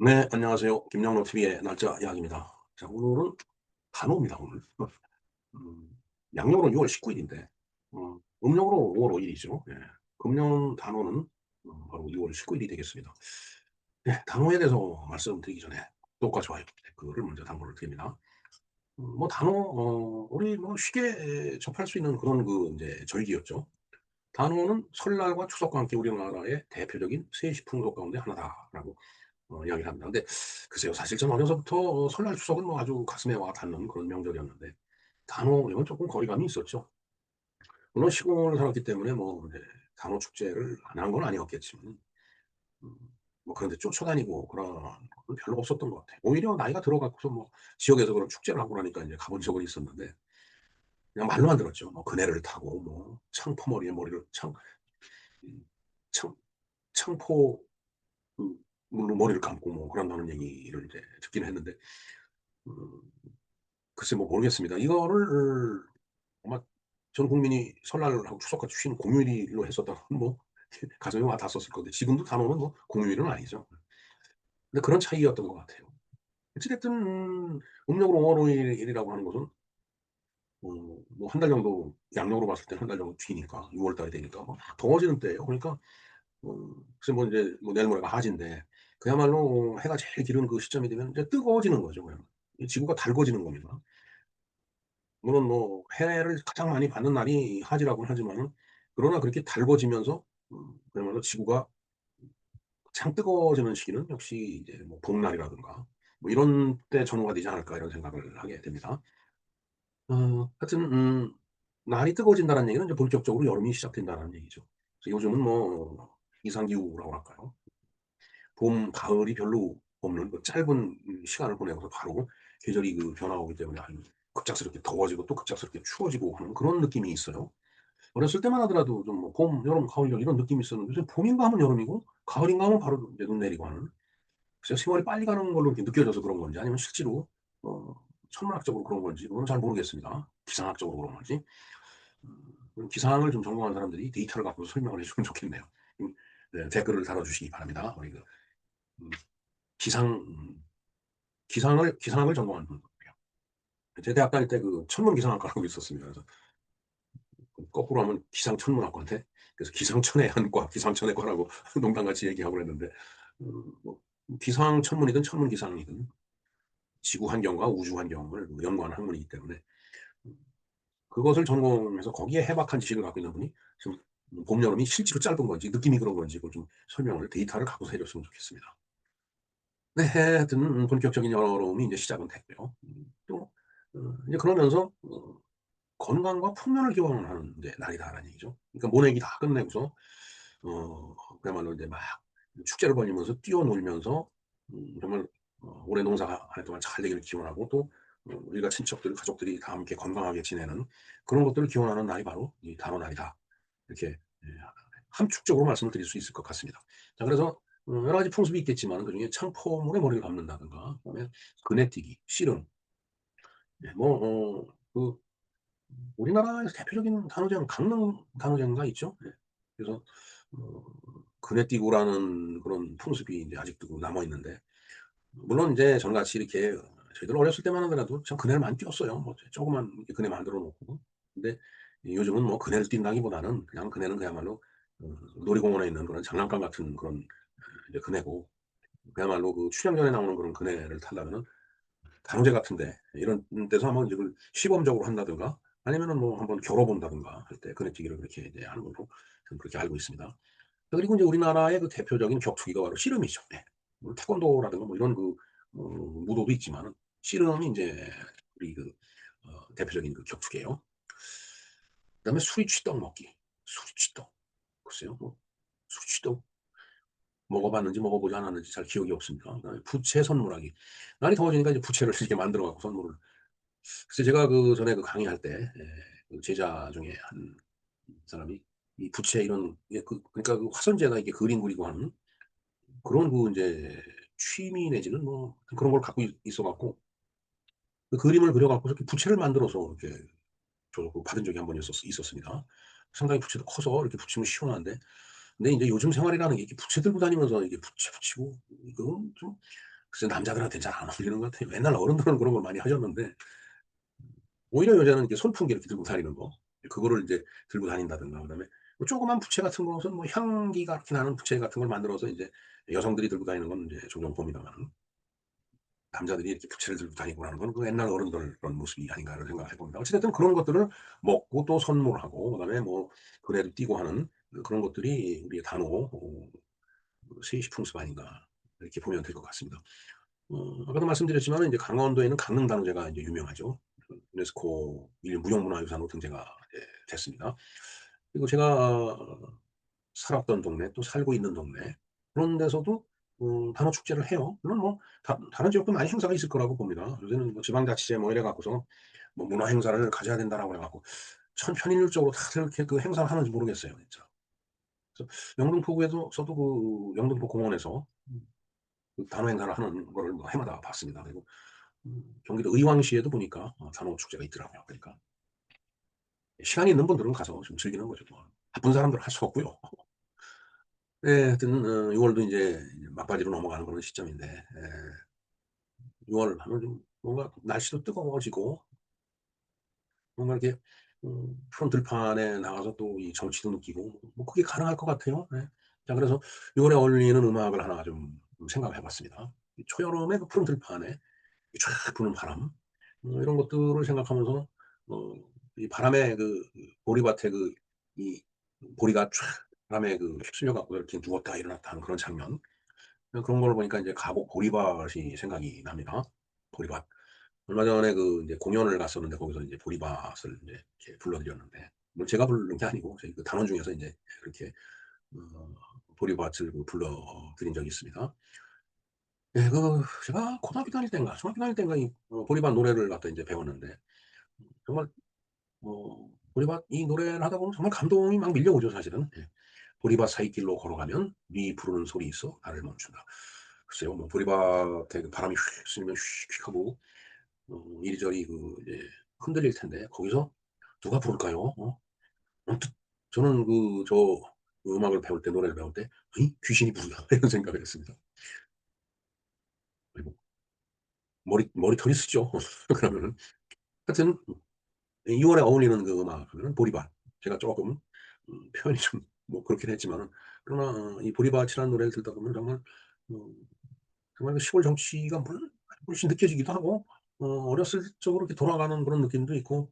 네, 안녕하세요. 김영로 TV의 날짜 이야기입니다. 자, 오늘은 단오입니다, 오늘. 음, 양력으로 6월 19일인데, 음력으로 5월 5일이죠. 예. 금년 단오는 바로 6월 19일이 되겠습니다. 네, 단오에 대해서 말씀드리기 전에 구독과 좋아요, 댓글을 먼저 당부를 드립니다. 뭐 단오, 우리 뭐 쉽게 접할 수 있는 그런 그 이제 절기였죠. 단오는 설날과 추석과 함께 우리나라의 대표적인 세시 풍속 가운데 하나다라고 이야기를 합니다. 근데 글쎄요. 사실 저는 어려서부터 설날 추석은 뭐 아주 가슴에 와 닿는 그런 명절이었는데 단오는 조금 거리감이 있었죠. 물론 시골을 살았기 때문에 뭐 이제 단오 축제를 안 한 건 아니었겠지만 음 뭐 그런데 쫓아다니고 그런 건 별로 없었던 것 같아요. 오히려 나이가 들어갖고서 뭐 지역에서 그런 축제를 하고 나니까 이제 가본 적은 있었는데 그냥 말로만 들었죠. 뭐 그네를 타고 뭐 창포머리에 머리를 창 음 창 창포 그 물로 머리를 감고 뭐 그런다는 얘기를 이제 듣기는 했는데 음 글쎄 뭐 모르겠습니다. 이거를 아마 전 국민이 설날하고 추석과 쉬는 공휴일로 했었다면 뭐 가정에 와 닿았었을 건데 지금도 단오는 뭐 공휴일은 아니죠. 근데 그런 차이였던 것 같아요. 어찌 됐든 음력으로 5월 5 일이라고 하는 것은 뭐 한 달 정도 양력으로 봤을 때 한 달 정도 뒤니까 6월 달이 되니까 막 더워지는 때예요. 그러니까 글쎄 뭐 인제 뭐 내일 모레가 하지인데 그야말로 해가 제일 기른 그 시점이 되면 이제 뜨거워지는 거죠 그냥. 이 지구가 달궈지는 겁니다. 물론 뭐 해를 가장 많이 받는 날이 하지라고는 하지만은 그러나 그렇게 달궈지면서 그야말로 지구가 가장 뜨거워지는 시기는 역시 이제 뭐 봄날이라든가 뭐 이런 때 전후가 되지 않을까 이런 생각을 하게 됩니다. 하여튼 날이 뜨거워진다는 얘기는 이제 본격적으로 여름이 시작된다는 얘기죠. 그래서 요즘은 뭐 이상 기후라고 할까요? 봄, 가을이 별로 없는 그 짧은 시간을 보내고서 바로 계절이 그 변화오기 때문에 아주 급작스럽게 더워지고 또 급작스럽게 추워지고 하는 그런 느낌이 있어요. 어렸을 때만 하더라도 좀 뭐 봄, 여름, 가을, 겨울 이런 느낌이 있었는데 요새 봄인가 하면 여름이고 가을인가 하면 바로 이제 눈 내리고 하는 그래서 세월이 빨리 가는 걸로 이렇게 느껴져서 그런 건지 아니면 실제로 어 천문학적으로 그런 건지 그건 잘 모르겠습니다. 기상학적으로 그런 건지. 기상을 좀 전공한 사람들이 데이터를 갖고 설명을 해 주면 좋겠네요. 네 댓글을 달아 주시기 바랍니다. 우리 그 음 기상 기상학을 전공한 분들이요. 제 대학 다닐 때 그 천문기상학과라고 있었습니다. 그래서 거꾸로 하면 기상천문학과인데 그래서 기상천외 한과, 기상천외과라고 농담같이 얘기하고 그랬는데 뭐 기상천문이든 천문기상이든 지구 환경과 우주 환경을 연구하는 학문이기 때문에 음 그것을 전공해서 거기에 해박한 지식을 갖고 있는 분이 좀 봄, 여름이 실제로 짧은 건지 느낌이 그런 건지 그걸 좀 설명을 데이터를 갖고서 해 줬으면 좋겠습니다. 네 하여튼 본격적인 여름이 이제 시작은 됐고요. 또 이제 그러면서 건강과 풍년을 기원하는 이제 날이다라는 얘기죠. 그러니까 모내기 다 끝내고서 그야말로 이제 막 축제를 벌이면서 뛰어놀면서 정말 올해 농사가 한 해 동안 잘 되기를 기원하고 또 우리가 친척들, 가족들이 다 함께 건강하게 지내는 그런 것들을 기원하는 날이 바로 이 단오날이다. 이렇게 예 함축적으로 말씀을 드릴 수 있을 것 같습니다. 자 그래서 여러 가지 풍습이 있겠지만 그중에 창포물에 머리를 감는다든가 그다음에 그네뛰기, 씨름 예 뭐 그 우리나라에서 대표적인 단오제는 강릉 단오제인가 있죠. 예. 그래서 어 그네뛰고라는 그런 풍습이 인제 아직도 남아 있는데 물론 인제 저같이 이렇게 저희들 어렸을 때만 하더라도 참 그네를 많이 뛰었어요. 뭐 조그만 이렇게 그네 만들어 놓고. 근데 요즘은 뭐 그네를 뛴다기보다는 그냥 그네는 그야말로 놀이공원에 있는 그런 장난감 같은 그런 이제 그네고 그야말로 그 춘향전에 나오는 그런 그네를 타려면은 강제 같은데 이런 데서 한번 이제 그 시범적으로 한다든가 아니면은 뭐 한번 겨뤄 본다든가 할 때 그네뛰기를 그렇게 이제 하는 걸로 저는 그렇게 알고 있습니다. 그리고 인제 우리나라의 그 대표적인 격투기가 바로 씨름이죠. 네. 뭐 태권도라든가 뭐 이런 그 무도도 있지만은 씨름이 인제 우리 그 대표적인 그 격투기예요. 그다음에 수리취떡 먹기. 수리취떡. 글쎄요. 뭐 수리취떡 먹어 봤는지 먹어 보지 않았는지 잘 기억이 없습니다. 그다음에 부채 선물하기. 날이 더워지니까 이제 부채를 이렇게 만들어 갖고 선물을 그래서 제가 그 전에 그 강의할 때 그 제자 중에 한 사람이 이 부채 이런 예 그러니까 그 화선재가 이렇게 그림 그리고 하는 그런 그 인제 취미 내지는 뭐 그런 걸 갖고 있어 갖고 그 그림을 그려 갖고서 이렇게 부채를 만들어서 이렇게 저 그 받은 적이 한 번 있었습니다. 상당히 부채도 커서 이렇게 붙이면 시원한데 근데 인제 요즘 생활이라는 게 이렇게 부채 들고 다니면서 이게 부채 붙이고 이건 좀 글쎄 남자들한테 잘 안 어울리는 것 같아요. 옛날 어른들은 그런 걸 많이 하셨는데 오히려 여자는 이렇게 손풍기 이렇게 들고 다니는 거 그거를 인제 들고 다닌다든가 그다음에 뭐 조그만 부채 같은 것은 뭐 향기가 이렇게 나는 부채 같은 걸 만들어서 인제 여성들이 들고 다니는 건 인제 종종 봅니다마는 남자들이 이렇게 부채를 들고 다니고 하는 건 그 옛날 어른들 그런 모습이 아닌가 하는 생각을 해 봅니다. 어찌 됐든 그런 것들을 먹고 또 선물하고 그다음에 뭐 그네도 띄고 하는 그런 것들이 우리의 단오 세시풍습 아닌가 이렇게 보면 될 것 같습니다. 아까도 말씀드렸지만은 이제 강원도에는 강릉단오제가 인제 유명하죠. 그 유네스코 무형문화유산으로 등재가 됐습니다. 그리고 제가 살았던 동네 또 살고 있는 동네 그런 데서도 단오 축제를 해요. 물론 뭐 다른 지역도 많이 행사가 있을 거라고 봅니다. 요새는 뭐 지방자치제 뭐 이래 갖고서 뭐 문화 행사를 가져야 된다라고 그래 갖고 천편일률적으로 다들 이렇게 그 행사를 하는지 모르겠어요 진짜. 그래서 영등포구에도 서도 그 영등포 공원에서 그 단오 행사를 하는 거를 뭐 해마다 봤습니다. 그리고 경기도 의왕시에도 보니까 단오 축제가 있더라고요. 그러니까 시간이 있는 분들은 가서 좀 즐기는 거죠 뭐. 바쁜 사람들은 할 수 없고요. 예 하여튼 6 월도 인제 막바지로 넘어가는 그런 시점인데 6월 하면 좀 뭔가 날씨도 뜨거워지고 뭔가 이렇게 푸른 들판에 나가서 또 이 정취도 느끼고 뭐 그게 가능할 것 같아요. 네. 자 그래서 6 월에 어울리는 음악을 하나 좀 생각을 해 봤습니다. 이 초여름의 그 푸른 들판에 이 쫙 부는 바람 이런 것들을 생각하면서 어 이 바람에 보리밭에 이 보리가 쫙 바람에 휩쓸려 갖고 이렇게 누웠다 일어났다 하는 그런 장면 그런 걸 보니까 인제 가곡 보리밭이 생각이 납니다. 보리밭. 얼마 전에 이제 공연을 갔었는데 거기서 인제 보리밭을 인제 이렇게 불러 드렸는데 뭐 제가 부른 게 아니고 저희 그 단원 중에서 인제 그렇게 어 보리밭을 불러 드린 적이 있습니다. 예 제가 고등학교 다닐 때인가 중학교 다닐 때인가 이 보리밭 노래를 갖다 인제 배웠는데 정말 보리밭 이 노래를 하다 보면 정말 감동이 막 밀려오죠 사실은. 예. 보리밭 사이길로 걸어가면 네 부르는 소리 있어 나를 멈춘다. 글쎄요 뭐 보리밭에 그 바람이 휙 쓸면 휙휙 하고 이리저리 이제 흔들릴 텐데 거기서 누가 부를까요? 언뜻 저는 음악을 배울 때 노래를 배울 때 '어이 귀신이 부른다.' 이런 생각을 했습니다. 그리고 머리털이 쓰죠. 그러면은 하여튼 2 월에 어울리는 그 음악은 보리밭. 제가 쪼끔 표현이 좀 뭐 그렇긴 했지만은 그러나 이 보리밭이라는 노래를 듣다 보면 정말 그 시골 정취가 물씬 느껴지기도 하고 어렸을 적으로 이렇게 돌아가는 그런 느낌도 있고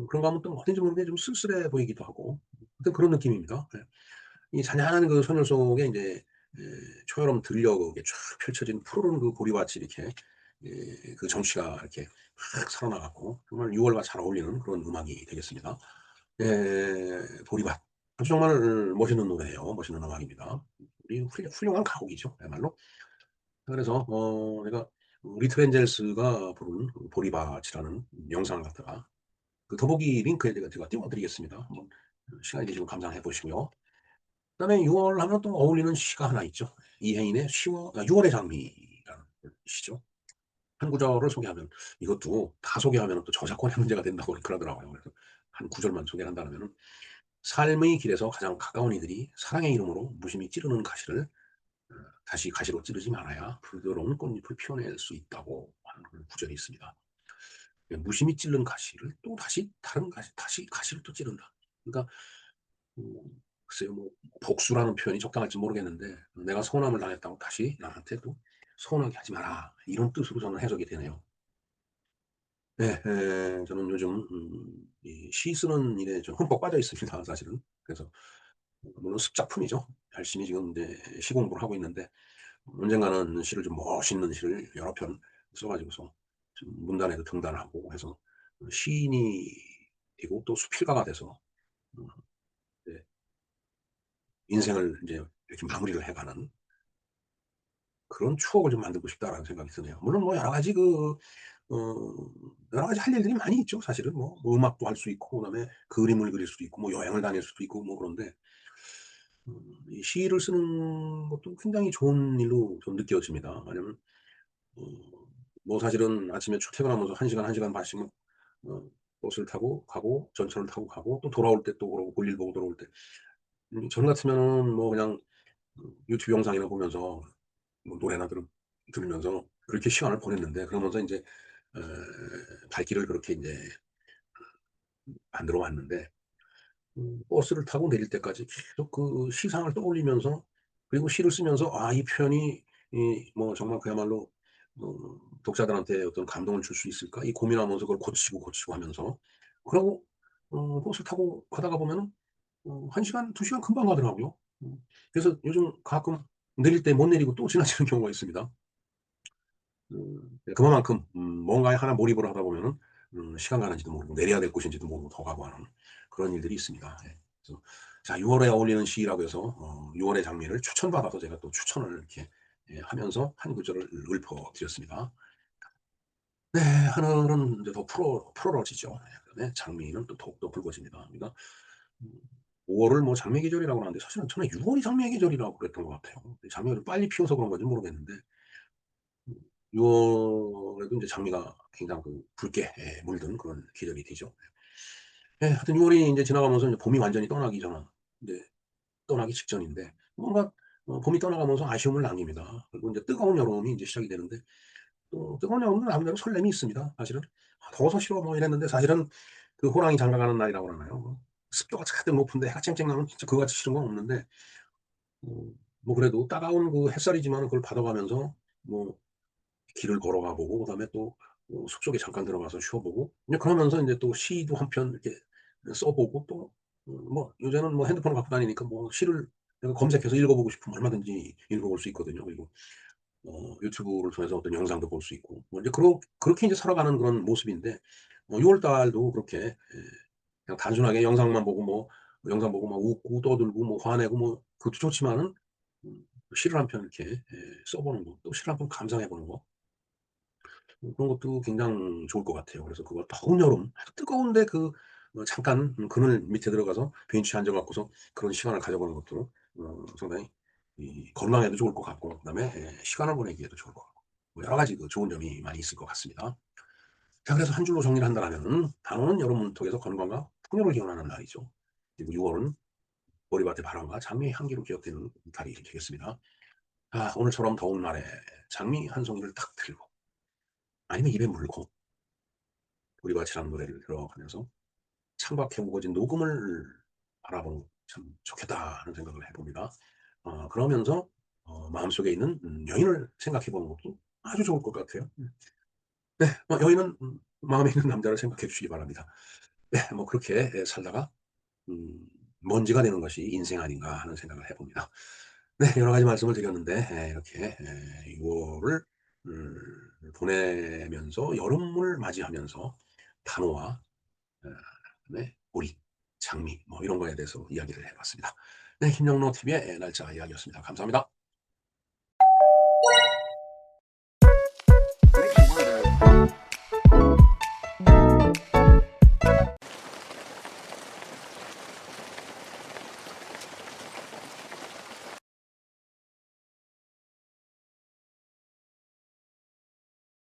그런가 하면 또 어딘지 모르게 좀 쓸쓸해 보이기도 하고 하여튼 그런 느낌입니다. 예. 이 잔잔한 그 소녀 속에 인제 초여름 들녘에 쫙 펼쳐진 푸르른 그 보리밭이 이렇게 그 정취가 이렇게 확 살아나 갖고 정말 6 월과 잘 어울리는 그런 음악이 되겠습니다. 보리밭. 아주 정말 멋있는 노래예요. 멋있는 음악입니다. 우리 훌륭한 가곡이죠 그야말로. 그래서 내가 리틀 엔젤스가 부른 그 보리밭이라는 영상을 갖다가 그 더보기 링크에 제가 띄워 드리겠습니다. 한번 시간이 되시면 감상해 보시고요. 그다음에 6월 하면 또 어울리는 시가 하나 있죠. 이혜인의 6 월의 장미라는 시죠. 한 구절을 소개하면 이것도 다 소개하면은 또 저작권의 문제가 된다고 그러더라고요. 그래서 한 구절만 소개를 한다면은 "삶의 길에서 가장 가까운 이들이 사랑의 이름으로 무심히 찌르는 가시를 다시 가시로 찌르지 말아야 부드러운 꽃잎을 피워낼 수 있다."고 하는 그런 구절이 있습니다. 예 무심히 찌른 가시를 또다시 다른 가시 다시 가시를 또 찌른다. 그러니까 글쎄요 뭐 복수라는 표현이 적당할지 모르겠는데 '내가 서운함을 당했다고 다시 나한테 또 서운하게 하지 마라.' 이런 뜻으로 저는 해석이 되네요. 네. 저는 요즘 이 시 쓰는 일에 좀 흠뻑 빠져 있습니다 사실은. 그래서 물론 습작품이죠. 열심히 지금 이제 시 공부를 하고 있는데 언젠가는 시를 좀 멋있는 시를 여러 편 써 가지고서 좀 문단에도 등단하고 해서 시인이 되고 또 수필가가 돼서 음 네 인생을 인제 이렇게 마무리를 해 가는 그런 추억을 좀 만들고 싶다라는 생각이 드네요. 물론 뭐 여러 가지 여러 가지 할 일들이 많이 있죠 사실은 뭐 음악도 할 수 있고 그다음에 그림을 그릴 수도 있고 뭐 여행을 다닐 수도 있고 뭐 그런데 이 시를 쓰는 것도 굉장히 좋은 일로 좀 느껴집니다. 왜냐면 어 뭐 사실은 아침에 출퇴근하면서 1 시간, 1 시간 반씩은 버스를 타고 가고 전철을 타고 가고 또 돌아올 때 또 그러고 볼일 보고 돌아올 때 전 같으면은 뭐 그냥 유튜브 영상이나 보면서 뭐 노래나 들으면 들으면서 그렇게 시간을 보냈는데 그러면서 인제 어 발길을 그렇게 인제 만들어 왔는데 버스를 타고 내릴 때까지 계속 그 시상을 떠올리면서 그리고 시를 쓰면서 '아 이 표현이 이 뭐 정말 그야말로 독자들한테 어떤 감동을 줄 수 있을까?' 이 고민하면서 그걸 고치고, 고치고 하면서 그러고 버스를 타고 가다가 보면은 1 시간, 2 시간 금방 가더라고요. 그래서 요즘 가끔 내릴 때 못 내리고 또 지나치는 경우가 있습니다. 네 그만큼 뭔가에 하나 몰입을 하다 보면은 시간 가는지도 모르고 내려야 될 곳인지도 모르고 더 가고 하는 그런 일들이 있습니다. 예. 그래서 자 6 월에 어울리는 시라고 해서 6 월의 장미를 추천받아서 제가 또 추천을 이렇게 예 하면서 한 구절을 읊어 드렸습니다. 네. 하늘은 이제 더 푸르러지죠. 예. 그다음에 장미는 또 더욱더 붉어집니다. 그러니까 음 5 월을 뭐 장미 계절이라고 하는데 사실은 저는 6 월이 장미의 계절이라고 그랬던 것 같아요. 장미가 좀 빨리 피어서 그런 건지 모르겠는데 6 월에도 인제 장미가 굉장히 그 붉게 예 물든 그런 계절이 되죠. 예 하여튼 6 월이 인제 지나가면서 인제 봄이 완전히 떠나기 전 인제 떠나기 직전인데 뭔가 봄이 떠나가면서 아쉬움을 남깁니다. 그리고 인제 뜨거운 여름이 인제 시작이 되는데 또 뜨거운 여름도 나름대로 설렘이 있습니다 사실은. '아 더워서 싫어.' 뭐 이랬는데 사실은 그 호랑이 장가가는 날이라고 그러나요? 습도가 가득 높은데 해가 쨍쨍 나면 진짜 그거 같이 싫은 건 없는데 뭐 그래도 따가운 그 햇살이지만은 그걸 받아가면서 뭐 길을 걸어가 보고 그다음에 또 숲속에 잠깐 들어가서 쉬어 보고 이제 그러면서 인제 또 시도 한 편 이렇게 써 보고 또 뭐 요새는 뭐 핸드폰을 갖고 다니니까 뭐 시를 내가 검색해서 읽어 보고 싶으면 얼마든지 읽어 볼 수 있거든요. 그리고 유튜브를 통해서 어떤 영상도 볼 수 있고 뭐 인제 그렇게 인제 살아가는 그런 모습인데 6 월 달도 그렇게 예 그냥 단순하게 영상만 보고 뭐 영상 보고 막 웃고 떠들고 뭐 화내고 뭐 그것도 좋지만은 시를 한 편 이렇게 예 써 보는 거 또 시를 한 편 감상해 보는 거 그런 것도 굉장 좋을 것 같아요. 그래서 그거 더운 여름 아주 뜨거운데 그 잠깐 그늘 밑에 들어가서 벤치에 앉아 갖고서 그런 시간을 가져보는 것도 상당히 이 건강에도 좋을 것 같고 그다음에 예 시간을 보내기에도 좋을 것 같고 뭐 여러 가지 그 좋은 점이 많이 있을 것 같습니다. 자 그래서 한 줄로 정리를 한다라면은 단오는 여름 문턱에서 건강과 풍요를 기원하는 날이죠. 그리고 6 월은 보리밭의 바람과 장미의 향기로 기억되는 달이 되겠습니다. 아 오늘처럼 더운 날에 장미 한 송이를 딱 들고 아니면 입에 물고 보리밭이라는 노래를 들어가면서 창밖에 우거진 녹음을 바라보는 참 좋겠다 하는 생각을 해 봅니다. 그러면서 마음속에 있는 여인을 생각해 보는 것도 아주 좋을 것 같아요. 네. 여인은 마음에 있는 남자를 생각해 주시기 바랍니다. 네. 뭐 그렇게 예 살다가 음 '먼지가 되는 것이 인생 아닌가.' 하는 생각을 해 봅니다. 네. 여러 가지 말씀을 드렸는데 이렇게 6 월을 보내면서 여름을 맞이하면서 단오와 그다음에 보리, 장미 뭐 이런 거에 대해서 이야기를 해 봤습니다. 네. 김영로 TV의 날짜 이야기였습니다. 감사합니다.